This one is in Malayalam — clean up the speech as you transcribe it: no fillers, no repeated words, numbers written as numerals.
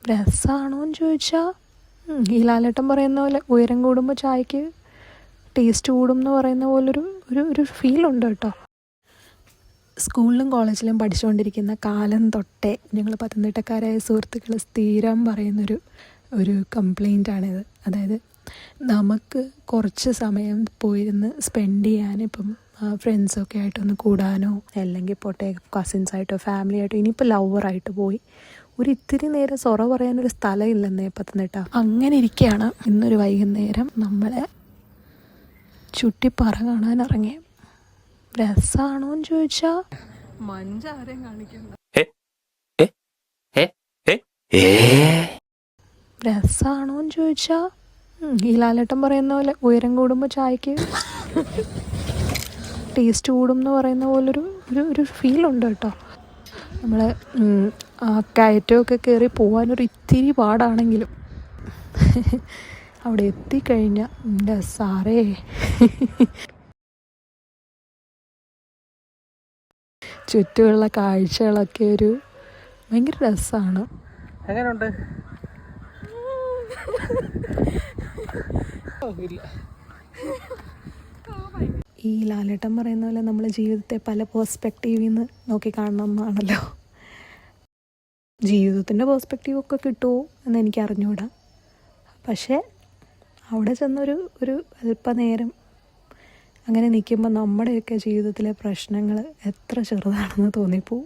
രസമാണോയെന്ന് ചോദിച്ചാൽ ഈ ലാലേട്ടൻ പറയുന്ന പോലെ ഉയരം കൂടുമ്പോൾ ചായക്ക് ടേസ്റ്റ് കൂടും എന്ന് പറയുന്ന പോലൊരു ഒരു ഫീലുണ്ട് കേട്ടോ. സ്കൂളിലും കോളേജിലും പഠിച്ചുകൊണ്ടിരിക്കുന്ന കാലം തൊട്ടേ ഞങ്ങൾ പത്തനംതിട്ടക്കാരായ സുഹൃത്തുക്കൾ സ്ഥിരം പറയുന്നൊരു കംപ്ലൈൻറ്റാണിത്. അതായത് നമുക്ക് കുറച്ച് സമയം പോയിരുന്ന് സ്പെൻഡ് ചെയ്യാൻ, ഇപ്പം ഫ്രണ്ട്സൊക്കെ ആയിട്ടൊന്ന് കൂടാനോ അല്ലെങ്കിൽ പോട്ടെ കസിൻസായിട്ടോ ഫാമിലി ആയിട്ടോ ഇനിയിപ്പോൾ ലവറായിട്ട് പോയി ഒരു ഇത്തിരി നേരം സൊറ പറയാനൊരു സ്ഥലമില്ലെന്നേ പത്തനംതിട്ട. അങ്ങനെ ഇരിക്കുകയാണ് ഇന്നൊരു വൈകുന്നേരം നമ്മളെ ചുറ്റിപ്പറ കാണാൻ ഇറങ്ങി. രസമാണോയെന്ന് ചോദിച്ചാൽ മഞ്ചാരെയും കാണിക്കണ്ട. രസമാണോയെന്ന് ചോദിച്ചാൽ ഈ ലാലേട്ടൻ പറയുന്ന പോലെ ഉയരം കൂടുമ്പോൾ ചായക്ക് ടേസ്റ്റ് കൂടും എന്ന് പറയുന്ന പോലൊരു ഫീലുണ്ട് കേട്ടോ. നമ്മൾ ആ കയറ്റമൊക്കെ കയറി പോകാനൊരു ഇത്തിരി പാടാണെങ്കിലും അവിടെ എത്തിക്കഴിഞ്ഞാൽ എൻ്റെ സാറേ ചുറ്റുമുള്ള കാഴ്ചകളൊക്കെ ഒരു ഭയങ്കര രസമാണ്. എങ്ങനെയുണ്ട്? ഈ ലാലേട്ടൻ പറയുന്ന പോലെ നമ്മൾ ജീവിതത്തെ പല പേഴ്സ്പെക്റ്റീവിൽ നിന്ന് നോക്കി കാണണം എന്നാണല്ലോ. ജീവിതത്തിൻ്റെ പേഴ്സ്പെക്റ്റീവൊക്കെ കിട്ടുമോ എന്ന് എനിക്ക് അറിഞ്ഞുകൂടാ. പക്ഷേ അവിടെ ചെന്നൊരു അല്പനേരം അങ്ങനെ നിൽക്കുമ്പോൾ നമ്മുടെയൊക്കെ ജീവിതത്തിലെ പ്രശ്നങ്ങൾ എത്ര ചെറുതാണെന്ന് തോന്നിപ്പോവും.